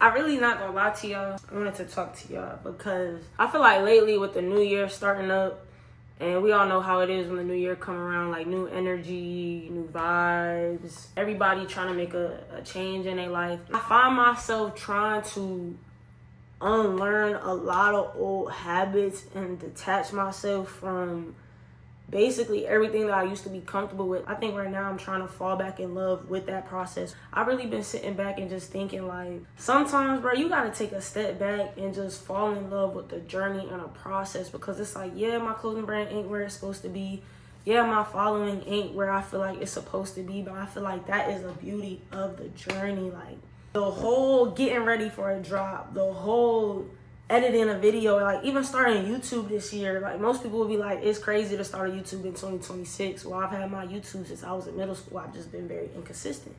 I really not gonna lie to y'all. I wanted to talk to y'all because I feel like lately with the new year starting up, and we all know how it is when the new year come around, like new energy, new vibes, everybody trying to make a change in their life. I find myself trying to unlearn a lot of old habits and detach myself from basically everything that I used to be comfortable with. I think right now I'm trying to fall back in love with that process. I've really been sitting back and just thinking like, sometimes, bro, you gotta take a step back and just fall in love with the journey and a process, because it's like, yeah, my clothing brand ain't where it's supposed to be. Yeah, my following ain't where I feel like it's supposed to be, but I feel like that is the beauty of the journey. Like the whole getting ready for a drop, the whole editing a video, like even starting YouTube this year. Like most people will be like, it's crazy to start a YouTube in 2026. Well, I've had my YouTube since I was in middle school. I've just been very inconsistent.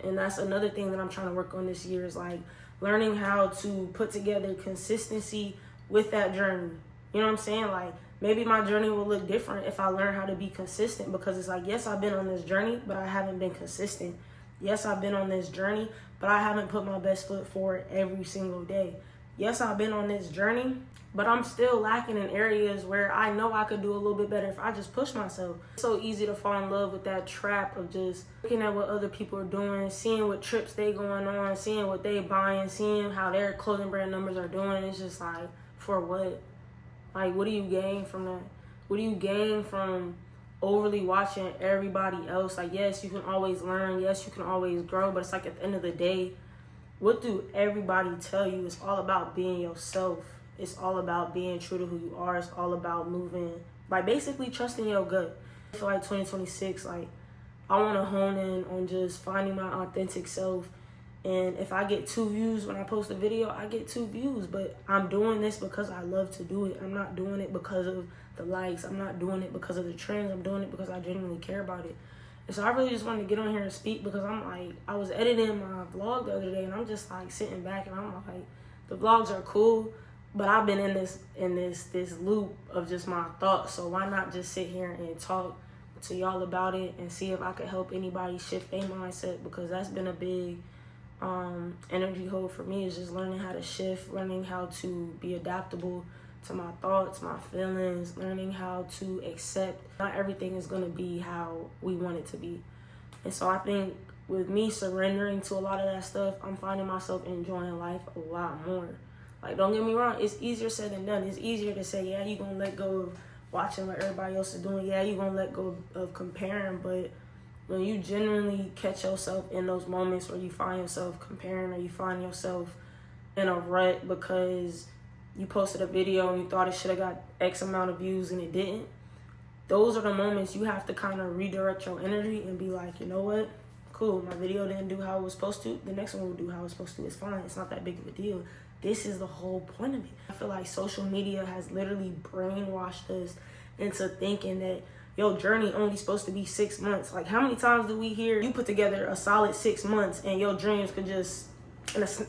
And that's another thing that I'm trying to work on this year, is like learning how to put together consistency with that journey. You know what I'm saying? Like maybe my journey will look different if I learn how to be consistent, because it's like, yes, I've been on this journey, but I haven't been consistent. Yes, I've been on this journey, but I haven't put my best foot forward every single day. Yes, I've been on this journey, but I'm still lacking in areas where I know I could do a little bit better if I just push myself. It's so easy to fall in love with that trap of just looking at what other people are doing, seeing what trips they going on, seeing what they buying, seeing how their clothing brand numbers are doing. It's just like, for what? Like, what do you gain from that? What do you gain from overly watching everybody else? Like, yes, you can always learn. Yes, you can always grow. But it's like at the end of the day, what do everybody tell you? It's all about being yourself. It's all about being true to who you are. It's all about moving by basically trusting your gut. I feel like 2026, like I want to hone in on just finding my authentic self. And if I get 2 views when I post a video, I get 2 views. But I'm doing this because I love to do it. I'm not doing it because of the likes. I'm not doing it because of the trends. I'm doing it because I genuinely care about it. And so I really just wanted to get on here and speak, because I'm like, I was editing my vlog the other day and I'm just like sitting back and I'm like, the vlogs are cool, but I've been in this loop of just my thoughts. So why not just sit here and talk to y'all about it and see if I could help anybody shift their mindset, because that's been a big energy hole for me, is just learning how to shift, learning how to be adaptable to my thoughts, my feelings, learning how to accept not everything is going to be how we want it to be. And so I think with me surrendering to a lot of that stuff, I'm finding myself enjoying life a lot more. Like, don't get me wrong, it's easier said than done. It's easier to say, yeah, you're going to let go of watching what everybody else is doing. Yeah, you're going to let go of comparing. But when you genuinely catch yourself in those moments where you find yourself comparing, or you find yourself in a rut because you posted a video and you thought it should have got X amount of views and it didn't, those are the moments you have to kind of redirect your energy and be like, you know what? Cool, my video didn't do how it was supposed to. The next one will do how it's supposed to. It's fine. It's not that big of a deal. This is the whole point of it. I feel like social media has literally brainwashed us into thinking that your journey only supposed to be 6 months. Like, how many times do we hear you put together a solid 6 months and your dreams could just,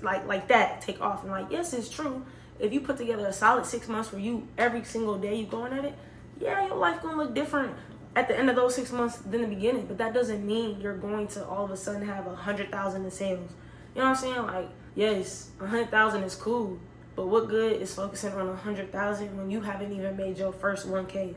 like that, take off? And like, yes, it's true. If you put together a solid 6 months where you every single day you going at it, yeah, your life gonna look different at the end of those 6 months than the beginning. But that doesn't mean you're going to all of a sudden have 100,000 in sales. You know what I'm saying? Like, yes, 100,000 is cool, but what good is focusing on 100,000 when you haven't even made your first 1K?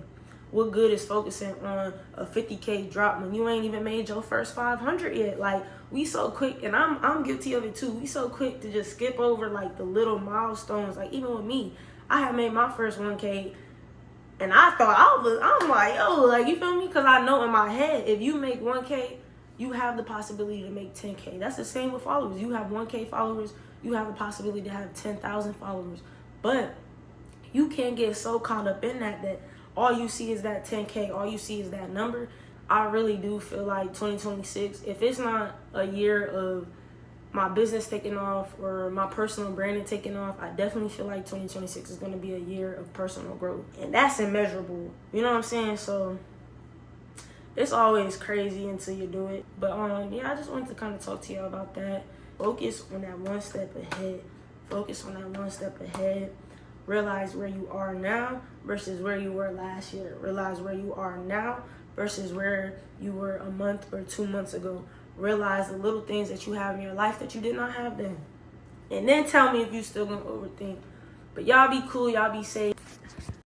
What good is focusing on a 50K drop when you ain't even made your first 500 yet? Like, we so quick, and I'm guilty of it too. We so quick to just skip over like the little milestones. Like, even with me, I had made my first 1K, and I thought I'm like, yo, like, you feel me? Because I know in my head, if you make 1K, you have the possibility to make 10K. That's the same with followers. You have 1K followers, you have the possibility to have 10,000 followers. But you can't get so caught up in that all you see is that 10K, all you see is that number. I really do feel like 2026, if it's not a year of my business taking off or my personal branding taking off, I definitely feel like 2026 is going to be a year of personal growth. And that's immeasurable. You know what I'm saying? So it's always crazy until you do it. But yeah, I just wanted to kind of talk to y'all about that. Focus on that one step ahead. Focus on that one step ahead. Realize where you are now versus where you were last year. Realize where you are now versus where you were a month or 2 months ago. Realize the little things that you have in your life that you did not have then. And then tell me if you still gonna overthink. But y'all be cool, y'all be safe.